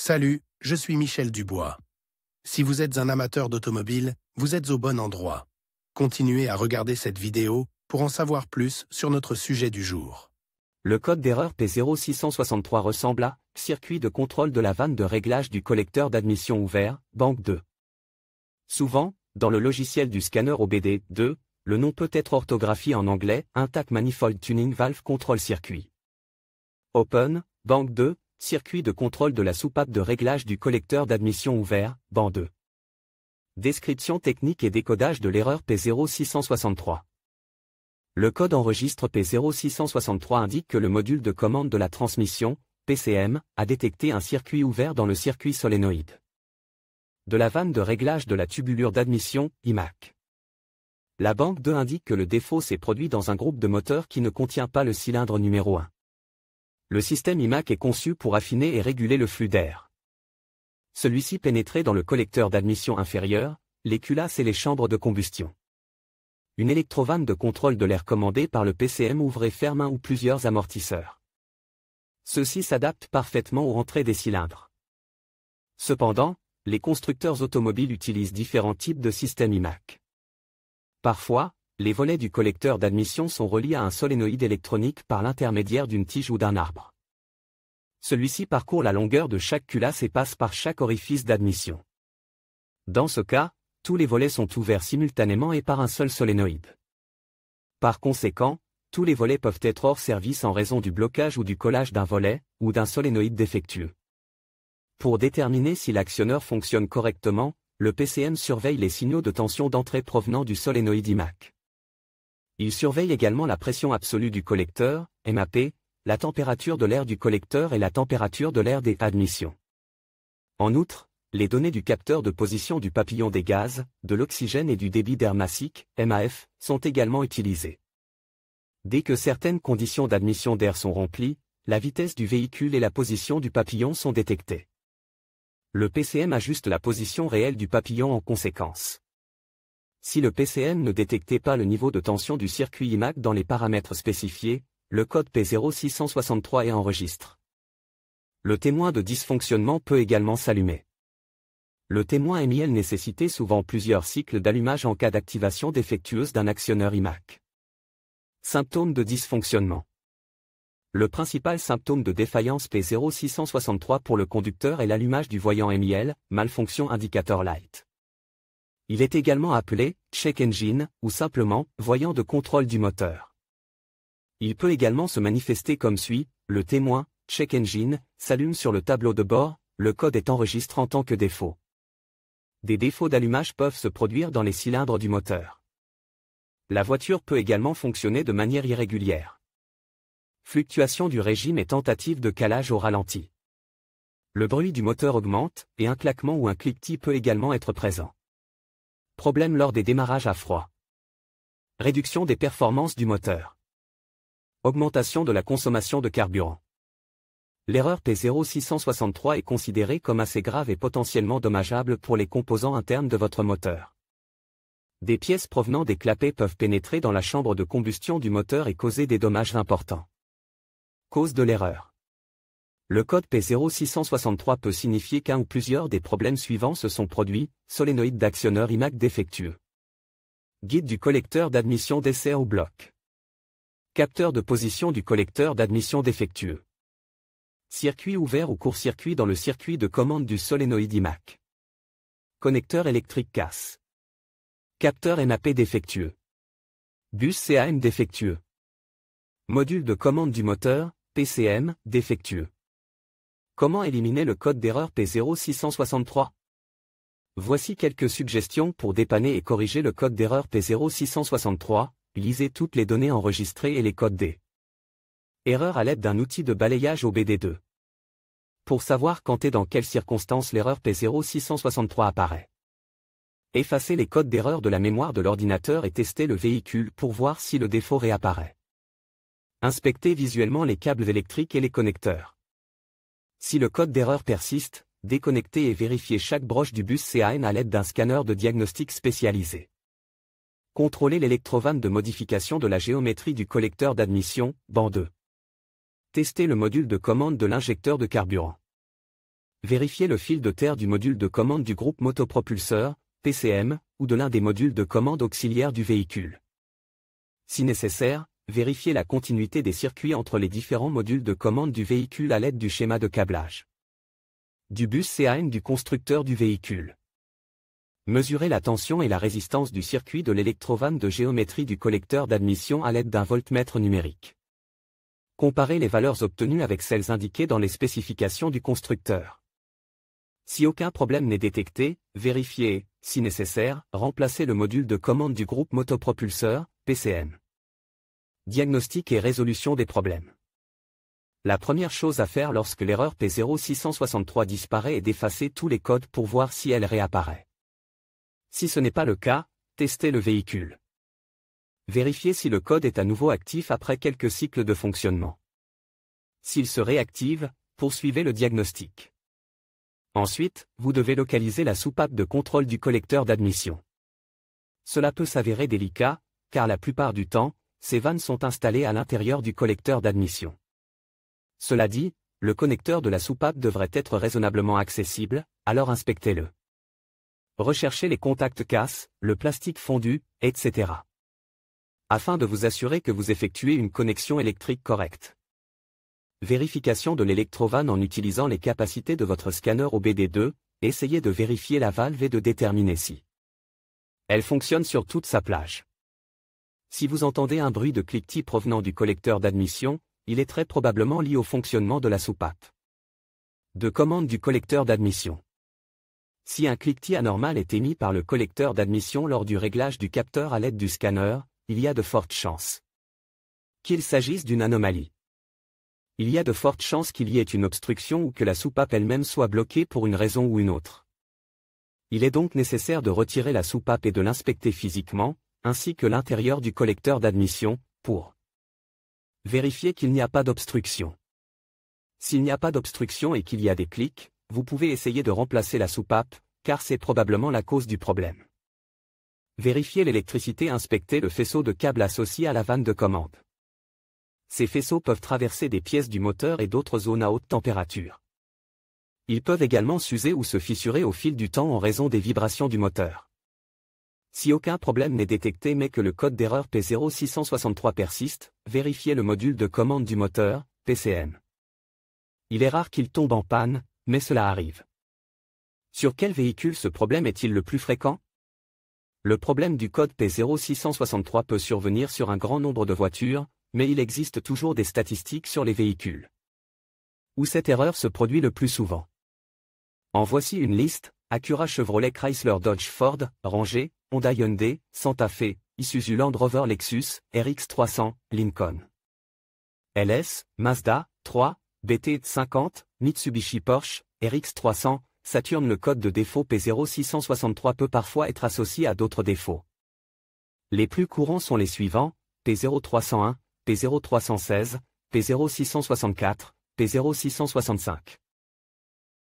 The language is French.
Salut, je suis Michel Dubois. Si vous êtes un amateur d'automobile, vous êtes au bon endroit. Continuez à regarder cette vidéo pour en savoir plus sur notre sujet du jour. Le code d'erreur P0663 ressemble à « circuit de contrôle de la vanne de réglage du collecteur d'admission ouvert, banque 2 ». Souvent, dans le logiciel du scanner OBD2, le nom peut être orthographié en anglais « Intact Manifold Tuning Valve Control Circuit ». Open, banque 2, circuit de contrôle de la soupape de réglage du collecteur d'admission ouvert, banc 2. Description technique et décodage de l'erreur P0663. Le code enregistre P0663 indique que le module de commande de la transmission, PCM, a détecté un circuit ouvert dans le circuit solénoïde de la vanne de réglage de la tubulure d'admission, IMAC. La banque 2 indique que le défaut s'est produit dans un groupe de moteurs qui ne contient pas le cylindre numéro 1. Le système IMAC est conçu pour affiner et réguler le flux d'air. Celui-ci pénétrait dans le collecteur d'admission inférieur, les culasses et les chambres de combustion. Une électrovanne de contrôle de l'air commandée par le PCM ouvre et ferme un ou plusieurs amortisseurs. Ceux-ci s'adaptent parfaitement aux rentrées des cylindres. Cependant, les constructeurs automobiles utilisent différents types de systèmes IMAC. Parfois, les volets du collecteur d'admission sont reliés à un solénoïde électronique par l'intermédiaire d'une tige ou d'un arbre. Celui-ci parcourt la longueur de chaque culasse et passe par chaque orifice d'admission. Dans ce cas, tous les volets sont ouverts simultanément et par un seul solénoïde. Par conséquent, tous les volets peuvent être hors service en raison du blocage ou du collage d'un volet, ou d'un solénoïde défectueux. Pour déterminer si l'actionneur fonctionne correctement, le PCM surveille les signaux de tension d'entrée provenant du solénoïde IMAC. Il surveille également la pression absolue du collecteur, MAP, la température de l'air du collecteur et la température de l'air des admissions. En outre, les données du capteur de position du papillon des gaz, de l'oxygène et du débit d'air massique, MAF, sont également utilisées. Dès que certaines conditions d'admission d'air sont remplies, la vitesse du véhicule et la position du papillon sont détectées. Le PCM ajuste la position réelle du papillon en conséquence. Si le PCM ne détectait pas le niveau de tension du circuit IMAC dans les paramètres spécifiés, le code P0663 est enregistre. Le témoin de dysfonctionnement peut également s'allumer. Le témoin MIL nécessitait souvent plusieurs cycles d'allumage en cas d'activation défectueuse d'un actionneur IMAC. Symptômes de dysfonctionnement. Le principal symptôme de défaillance P0663 pour le conducteur est l'allumage du voyant MIL, malfonction indicator light. Il est également appelé check engine ou simplement voyant de contrôle du moteur. Il peut également se manifester comme suit: le témoin check engine s'allume sur le tableau de bord, le code est enregistré en tant que défaut. Des défauts d'allumage peuvent se produire dans les cylindres du moteur. La voiture peut également fonctionner de manière irrégulière. Fluctuation du régime et tentative de calage au ralenti. Le bruit du moteur augmente, et un claquement ou un cliquetis peut également être présent. Problème lors des démarrages à froid. Réduction des performances du moteur. Augmentation de la consommation de carburant. L'erreur P0663 est considérée comme assez grave et potentiellement dommageable pour les composants internes de votre moteur. Des pièces provenant des clapets peuvent pénétrer dans la chambre de combustion du moteur et causer des dommages importants. Cause de l'erreur. Le code P0663 peut signifier qu'un ou plusieurs des problèmes suivants se sont produits: solénoïde d'actionneur IMAC défectueux. Guide du collecteur d'admission d'essai au bloc. Capteur de position du collecteur d'admission défectueux. Circuit ouvert ou court-circuit dans le circuit de commande du solénoïde IMAC. Connecteur électrique casse. Capteur MAP défectueux. Bus CAM défectueux. Module de commande du moteur, PCM, défectueux. Comment éliminer le code d'erreur P0663? Voici quelques suggestions pour dépanner et corriger le code d'erreur P0663. Lisez toutes les données enregistrées et les codes des erreurs à l'aide d'un outil de balayage OBD2. Pour savoir quand et dans quelles circonstances l'erreur P0663 apparaît. Effacez les codes d'erreur de la mémoire de l'ordinateur et testez le véhicule pour voir si le défaut réapparaît. Inspectez visuellement les câbles électriques et les connecteurs. Si le code d'erreur persiste, déconnectez et vérifiez chaque broche du bus CAN à l'aide d'un scanner de diagnostic spécialisé. Contrôlez l'électrovanne de modification de la géométrie du collecteur d'admission, banc 2. Testez le module de commande de l'injecteur de carburant. Vérifiez le fil de terre du module de commande du groupe motopropulseur, PCM, ou de l'un des modules de commande auxiliaires du véhicule. Si nécessaire, vérifiez la continuité des circuits entre les différents modules de commande du véhicule à l'aide du schéma de câblage du bus CAN du constructeur du véhicule. Mesurez la tension et la résistance du circuit de l'électrovanne de géométrie du collecteur d'admission à l'aide d'un voltmètre numérique. Comparez les valeurs obtenues avec celles indiquées dans les spécifications du constructeur. Si aucun problème n'est détecté, vérifiez et, si nécessaire, remplacez le module de commande du groupe motopropulseur, PCM. Diagnostic et résolution des problèmes. La première chose à faire lorsque l'erreur P0663 disparaît est d'effacer tous les codes pour voir si elle réapparaît. Si ce n'est pas le cas, testez le véhicule. Vérifiez si le code est à nouveau actif après quelques cycles de fonctionnement. S'il se réactive, poursuivez le diagnostic. Ensuite, vous devez localiser la soupape de contrôle du collecteur d'admission. Cela peut s'avérer délicat, car la plupart du temps, ces vannes sont installées à l'intérieur du collecteur d'admission. Cela dit, le connecteur de la soupape devrait être raisonnablement accessible, alors inspectez-le. Recherchez les contacts casse, le plastique fondu, etc. afin de vous assurer que vous effectuez une connexion électrique correcte. Vérification de l'électrovanne en utilisant les capacités de votre scanner OBD2, essayez de vérifier la valve et de déterminer si elle fonctionne sur toute sa plage. Si vous entendez un bruit de cliquetis provenant du collecteur d'admission, il est très probablement lié au fonctionnement de la soupape de commande du collecteur d'admission. Si un cliquetis anormal est émis par le collecteur d'admission lors du réglage du capteur à l'aide du scanner, il y a de fortes chances qu'il s'agisse d'une anomalie. Il y a de fortes chances qu'il y ait une obstruction ou que la soupape elle-même soit bloquée pour une raison ou une autre. Il est donc nécessaire de retirer la soupape et de l'inspecter physiquement, ainsi que l'intérieur du collecteur d'admission, pour vérifier qu'il n'y a pas d'obstruction. S'il n'y a pas d'obstruction et qu'il y a des clics, vous pouvez essayer de remplacer la soupape, car c'est probablement la cause du problème. Vérifiez l'électricité, inspectez le faisceau de câbles associé à la vanne de commande. Ces faisceaux peuvent traverser des pièces du moteur et d'autres zones à haute température. Ils peuvent également s'user ou se fissurer au fil du temps en raison des vibrations du moteur. Si aucun problème n'est détecté mais que le code d'erreur P0663 persiste, vérifiez le module de commande du moteur, PCM. Il est rare qu'il tombe en panne, mais cela arrive. Sur quel véhicule ce problème est-il le plus fréquent? Le problème du code P0663 peut survenir sur un grand nombre de voitures, mais il existe toujours des statistiques sur les véhicules où cette erreur se produit le plus souvent. En voici une liste: Acura, Chevrolet, Chrysler, Dodge, Ford, Ranger, Honda, Hyundai, Santa Fe, Isuzu, Land Rover, Lexus, RX300, Lincoln, LS, Mazda, 3, BT 50, Mitsubishi, Porsche, RX300, Saturn. Le code de défaut P0663 peut parfois être associé à d'autres défauts. Les plus courants sont les suivants: P0301, P0316, P0664, P0665.